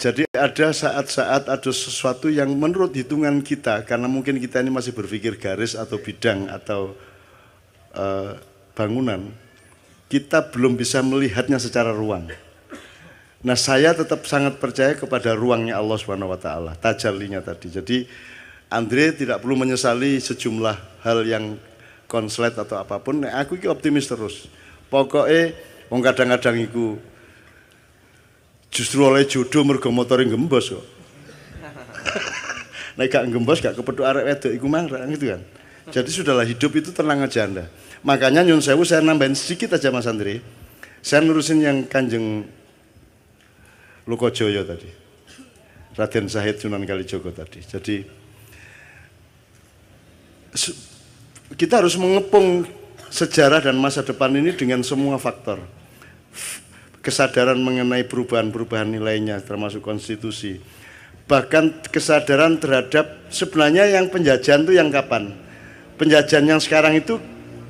Jadi ada saat-saat ada sesuatu yang menurut hitungan kita, karena mungkin kita ini masih berpikir garis atau bidang atau bangunan, kita belum bisa melihatnya secara ruang. Nah, saya tetap sangat percaya kepada ruangnya Allah Subhanahu wa taala, tajallinya tadi. Jadi Andre tidak perlu menyesali sejumlah hal yang konslet atau apapun. Nah, aku ini optimis terus. Pokoknya wong kadang-kadang iku justru oleh jodoh mergo motore gembos kok. Nek gak gembos gak kepethuk arek wedok iku marah gitu kan. Jadi sudahlah, hidup itu tenang aja Anda. Makanya nyun sewu saya nambahin sedikit aja Mas Andre. Saya nurusin yang Kanjeng Lokojoyo tadi. Raden Syahid Sunan Kalijogo tadi. Jadi kita harus mengepung sejarah dan masa depan ini dengan semua faktor. Kesadaran mengenai perubahan-perubahan nilainya termasuk konstitusi. Bahkan kesadaran terhadap sebenarnya yang penjajahan itu yang kapan? Penjajahan yang sekarang itu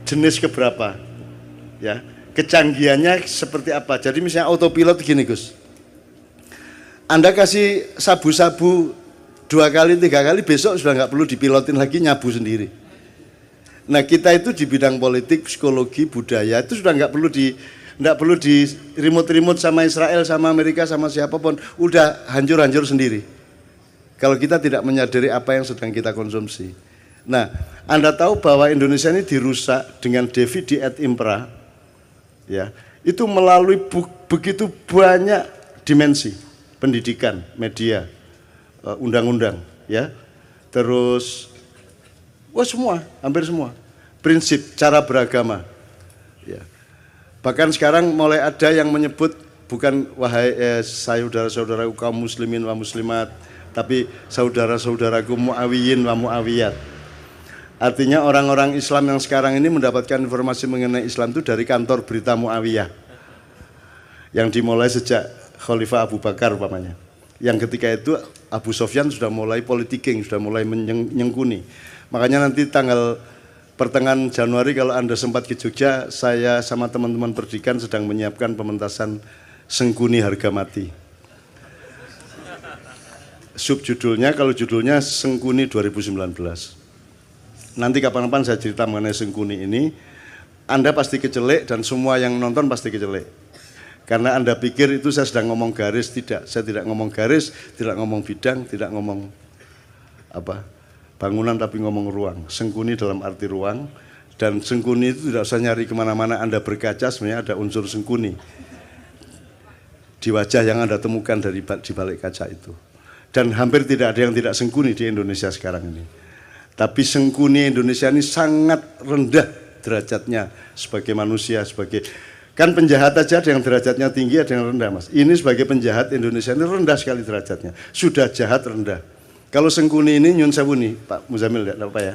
jenis keberapa? Ya, kecanggihannya seperti apa? Jadi misalnya autopilot gini Gus. Anda kasih sabu-sabu 2 kali 3 kali, besok sudah nggak perlu dipilotin lagi, nyabu sendiri. Nah, kita itu di bidang politik, psikologi, budaya itu sudah nggak perlu di remote sama Israel, sama Amerika, sama siapapun, udah hancur-hancur sendiri. Kalau kita tidak menyadari apa yang sedang kita konsumsi. Nah, Anda tahu bahwa Indonesia ini dirusak dengan dividi et impera, ya, itu melalui begitu banyak dimensi, pendidikan, media, undang-undang, ya, terus, semua, hampir semua, prinsip, cara beragama, ya. Bahkan sekarang mulai ada yang menyebut bukan wahai saudara-saudaraku kaum muslimin wa muslimat, tapi saudara-saudaraku muawiyin wa muawiyat. Artinya orang-orang Islam yang sekarang ini mendapatkan informasi mengenai Islam itu dari kantor berita Muawiyah yang dimulai sejak Khalifah Abu Bakar umpamanya. Yang ketika itu Abu Sofyan sudah mulai politiking, sudah mulai menyengkuni. Makanya nanti tanggal pertengahan Januari kalau Anda sempat ke Jogja, saya sama teman-teman Perdikan sedang menyiapkan pementasan Sengkuni Harga Mati. Subjudulnya, kalau judulnya Sengkuni 2019. Nanti kapan-kapan saya cerita mengenai Sengkuni ini, Anda pasti kecelek dan semua yang nonton pasti kecelek. Karena Anda pikir itu saya sedang ngomong garis, tidak. Saya tidak ngomong garis, tidak ngomong bidang, tidak ngomong bangunan, tapi ngomong ruang. Sengkuni dalam arti ruang, dan sengkuni itu tidak usah nyari kemana-mana. Anda berkaca sebenarnya ada unsur sengkuni di wajah yang Anda temukan di balik kaca itu. Dan hampir tidak ada yang tidak sengkuni di Indonesia sekarang ini. Tapi sengkuni Indonesia ini sangat rendah derajatnya sebagai manusia, kan penjahat aja ada yang derajatnya tinggi, ada yang rendah Mas. Ini sebagai penjahat Indonesia ini rendah sekali derajatnya, sudah jahat rendah. Kalau Sengkuni ini nyun sewu nih Pak Muzamil, tidak apa ya.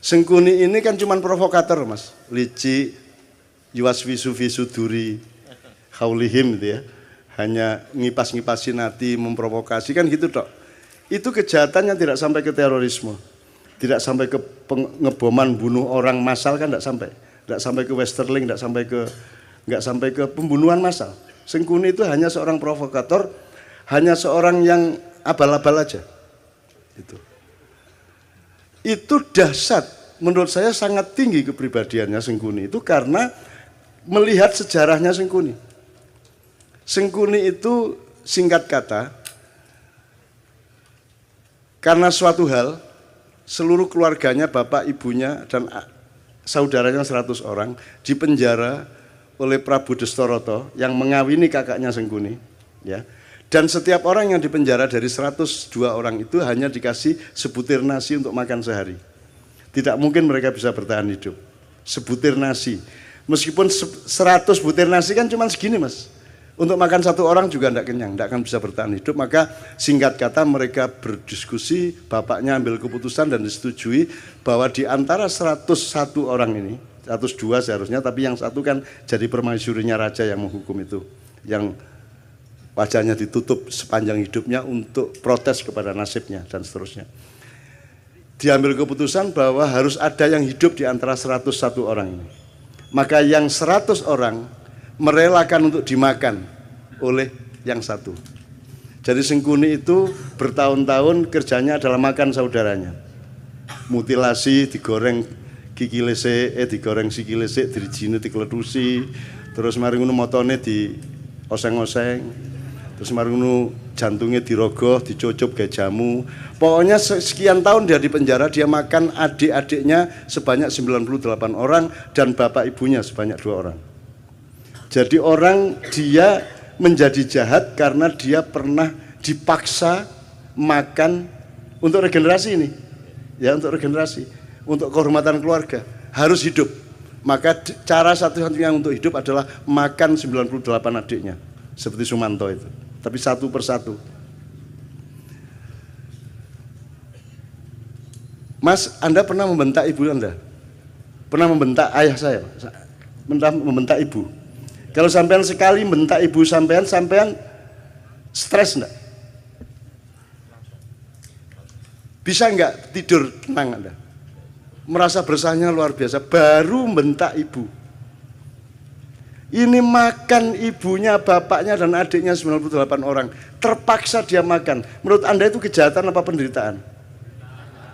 Sengkuni ini kan cuma provokator Mas, lici, yuwaswisu visuduri, haulihim gitu ya. Hanya ngipas-ngipasin hati, memprovokasi kan gitu tok. Itu kejahatannya tidak sampai ke terorisme. Tidak sampai ke pengeboman bunuh orang massal kan tidak sampai. Tidak sampai ke Westerling, tidak sampai ke pembunuhan massal. Sengkuni itu hanya seorang provokator, hanya seorang yang abal-abal aja. Itu dahsyat. Menurut saya sangat tinggi kepribadiannya Sengkuni itu karena melihat sejarahnya Sengkuni. Sengkuni itu singkat kata, karena suatu hal, seluruh keluarganya, bapak, ibunya, dan saudaranya 100 orang dipenjara oleh Prabu Destoroto yang mengawini kakaknya Sengkuni. Ya. Dan setiap orang yang dipenjara dari 102 orang itu hanya dikasih sebutir nasi untuk makan sehari. Tidak mungkin mereka bisa bertahan hidup. Sebutir nasi. Meskipun 100 butir nasi kan cuma segini Mas. Untuk makan satu orang juga tidak kenyang, tidak akan bisa bertahan hidup. Maka singkat kata mereka berdiskusi, bapaknya ambil keputusan dan disetujui bahwa di antara 101 orang ini, 102 seharusnya, tapi yang satu kan jadi permaisurinya raja yang menghukum itu. Yang wajahnya ditutup sepanjang hidupnya untuk protes kepada nasibnya dan seterusnya. Diambil keputusan bahwa harus ada yang hidup di antara 101 orang ini. Maka yang 100 orang merelakan untuk dimakan oleh yang satu. Jadi Sengkuni itu bertahun-tahun kerjanya adalah makan saudaranya. Mutilasi, digoreng kikile sik, digoreng sikile sik, dirijine dikletusi, terus mari ngono motone di oseng-oseng. Terus mari ngono jantungnya dirogoh, dicucup kayak jamu. Pokoknya sekian tahun dia di penjara, dia makan adik-adiknya sebanyak 98 orang dan bapak ibunya sebanyak 2 orang. Jadi orang dia menjadi jahat karena dia pernah dipaksa makan untuk regenerasi ini. Ya, untuk regenerasi, untuk kehormatan keluarga, harus hidup. Maka cara satu-satunya untuk hidup adalah makan 98 adiknya, seperti Sumanto itu. Tapi satu persatu. Mas, Anda pernah membentak ibu Anda? Pernah membentak ayah saya? Pernah membentak ibu? Kalau sampean sekali membentak ibu sampean stres enggak? Bisa enggak tidur tenang Anda? Merasa bersalahnya luar biasa, baru membentak ibu. Ini makan ibunya, bapaknya dan adiknya 98 orang. Terpaksa dia makan. Menurut Anda itu kejahatan apa penderitaan?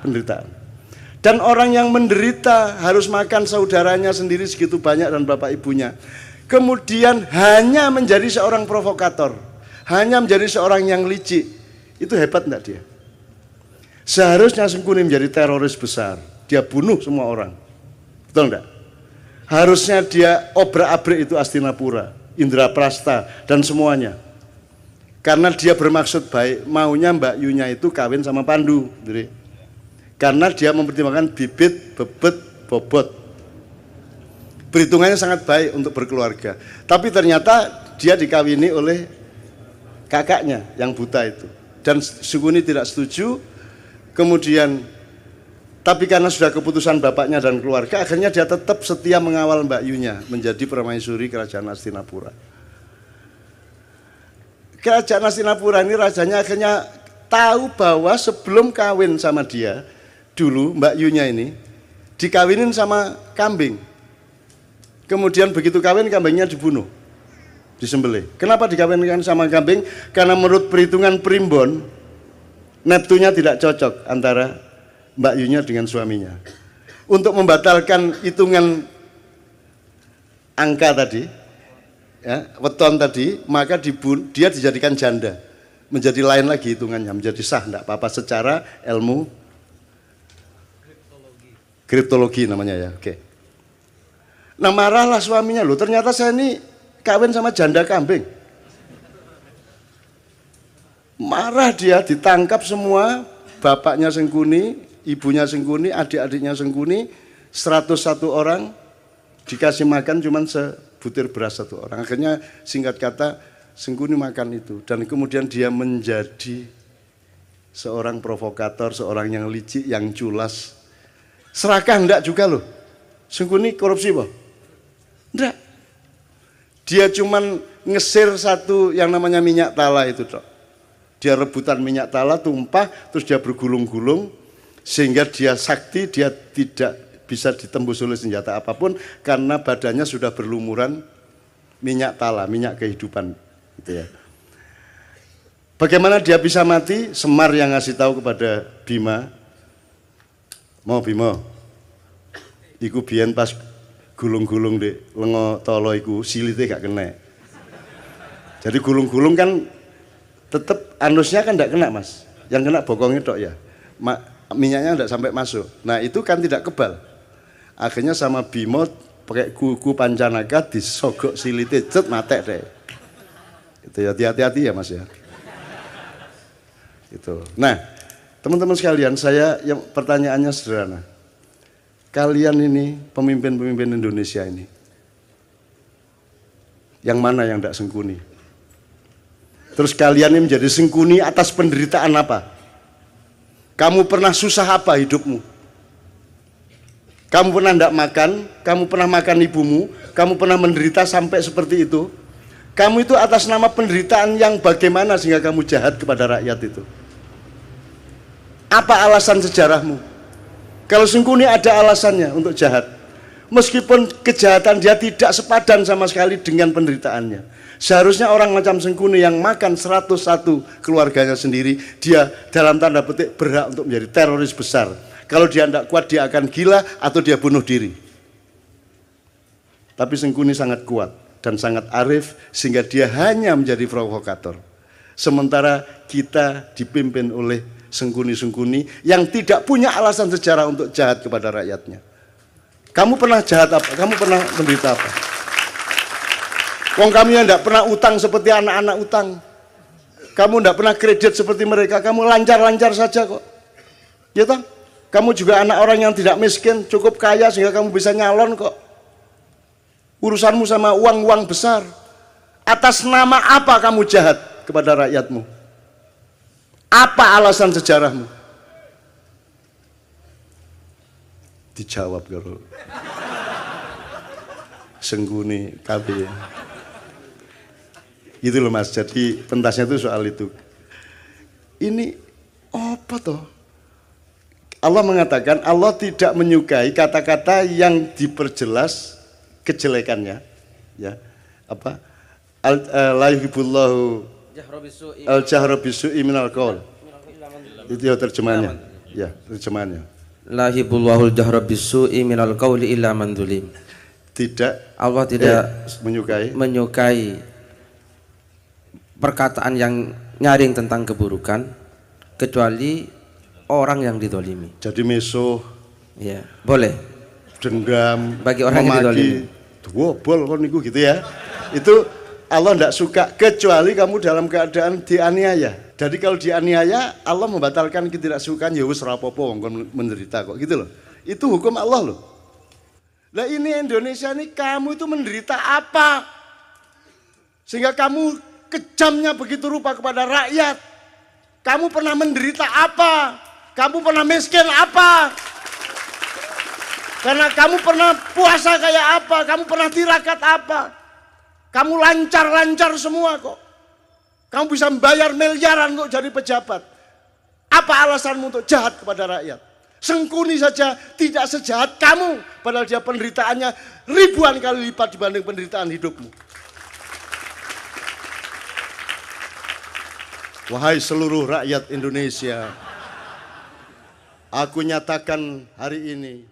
Penderitaan. Dan orang yang menderita harus makan saudaranya sendiri segitu banyak dan bapak ibunya. Kemudian hanya menjadi seorang provokator. Hanya menjadi seorang yang licik. Itu hebat enggak dia? Seharusnya Sengkuni menjadi teroris besar. Dia bunuh semua orang. Betul enggak? Harusnya dia obrak-abrik itu Astinapura, Indraprasta dan semuanya. Karena dia bermaksud baik, maunya Mbak Yunya itu kawin sama Pandu. Jadi, karena dia mempertimbangkan bibit, bebet, bobot. Perhitungannya sangat baik untuk berkeluarga. Tapi ternyata dia dikawini oleh kakaknya yang buta itu. Dan Sengkuni tidak setuju. Kemudian tapi karena sudah keputusan bapaknya dan keluarga, akhirnya dia tetap setia mengawal Mbak Yunya menjadi permaisuri kerajaan Astinapura. Kerajaan Astinapura ini rajanya akhirnya tahu bahwa sebelum kawin sama dia, dulu Mbak Yunya ini dikawinin sama kambing. Kemudian begitu kawin, kambingnya dibunuh, disembelih. Kenapa dikawinkan sama kambing? Karena menurut perhitungan primbon, neptunya tidak cocok antara Mbak Yunya dengan suaminya. Untuk membatalkan hitungan angka tadi, ya, weton tadi, maka dia dijadikan janda. Menjadi lain lagi hitungannya, menjadi sah, enggak apa-apa secara ilmu kriptologi namanya ya. Oke. Nah marahlah suaminya, loh ternyata saya ini kawin sama janda kambing. Marah dia, ditangkap semua, bapaknya Sengkuni, ibunya Sengkuni, adik-adiknya Sengkuni, 101 orang dikasih makan cuman sebutir beras 1 orang. Akhirnya singkat kata Sengkuni makan itu dan kemudian dia menjadi seorang provokator, seorang yang licik, yang culas. Serakah enggak juga loh. Sengkuni korupsi boh? Enggak. Dia cuman ngesir satu yang namanya minyak tala itu toh. Dia rebutan minyak tala tumpah terus dia bergulung-gulung. Sehingga dia sakti, dia tidak bisa ditembus oleh senjata apapun karena badannya sudah berlumuran minyak tala, minyak kehidupan, gitu ya. Bagaimana dia bisa mati? Semar yang ngasih tahu kepada Bima, mau Bima, iku biyen pas gulung-gulung di lengo tolo iku silite gak kena. Jadi gulung-gulung kan tetap anusnya kan gak kena mas, yang kena bokongnya tok ya. Minyaknya tidak sampai masuk. Nah itu kan tidak kebal. Akhirnya sama Bimo pakai kuku pancanaka disogok silite cet matek deh. Itu ya hati-hati ya mas ya. Itu. Nah teman-teman sekalian, saya yang pertanyaannya sederhana. Kalian ini pemimpin-pemimpin Indonesia ini, yang mana yang tidak Sengkuni? Terus kalian ini menjadi Sengkuni atas penderitaan apa? Kamu pernah susah apa hidupmu? Kamu pernah tidak makan? Kamu pernah makan ibumu? Kamu pernah menderita sampai seperti itu? Kamu itu atas nama penderitaan yang bagaimana sehingga kamu jahat kepada rakyat itu? Apa alasan sejarahmu? Kalau Sengkuni ada alasannya untuk jahat. Meskipun kejahatan dia tidak sepadan sama sekali dengan penderitaannya. Seharusnya orang macam Sengkuni yang makan 101 keluarganya sendiri, dia dalam tanda petik berhak untuk menjadi teroris besar. Kalau dia tidak kuat, dia akan gila atau dia bunuh diri. Tapi Sengkuni sangat kuat dan sangat arif sehingga dia hanya menjadi provokator. Sementara kita dipimpin oleh Sengkuni-Sengkuni yang tidak punya alasan sejarah untuk jahat kepada rakyatnya. Kamu pernah jahat apa? Kamu pernah menderita apa? Wong kami yang tidak pernah utang seperti anak-anak utang. Kamu tidak pernah kredit seperti mereka. Kamu lancar-lancar saja kok. Ya toh? Kamu juga anak orang yang tidak miskin, cukup kaya sehingga kamu bisa nyalon kok. Urusanmu sama uang-uang besar. Atas nama apa kamu jahat kepada rakyatmu? Apa alasan sejarahmu? Dijawab kalau Sengkuni KB. Gitu loh Mas, jadi pentasnya itu soal itu. Ini apa toh? Allah mengatakan Allah tidak menyukai kata-kata yang diperjelas kejelekannya, ya. Apa? La yuhibbullahu al-jahra bisu'i minal qaul. Itu ya terjemahannya. Ya, terjemahannya. La yuhibbullahu al-jahra bisu'i minal qauli illa man zulim. Tidak, Allah tidak menyukai perkataan yang nyaring tentang keburukan kecuali orang yang didolimi. Jadi mesuh, ya boleh. Dendam, bagi orang yang didolimi. Wobol kon niku gitu ya. Itu Allah tidak suka kecuali kamu dalam keadaan dianiaya. Jadi kalau dianiaya Allah membatalkan ketidaksukaan, ya wis rapopo kon menderita kok gitu loh. Itu hukum Allah loh. Lah ini Indonesia ini kamu itu menderita apa? Sehingga kamu kejamnya begitu rupa kepada rakyat. Kamu pernah menderita apa? Kamu pernah miskin apa? Karena kamu pernah puasa kayak apa? Kamu pernah tirakat apa? Kamu lancar-lancar semua kok. Kamu bisa membayar miliaran untuk jadi pejabat. Apa alasanmu untuk jahat kepada rakyat? Sengkuni saja tidak sejahat kamu, padahal dia penderitaannya ribuan kali lipat dibanding penderitaan hidupmu. Wahai seluruh rakyat Indonesia, aku nyatakan hari ini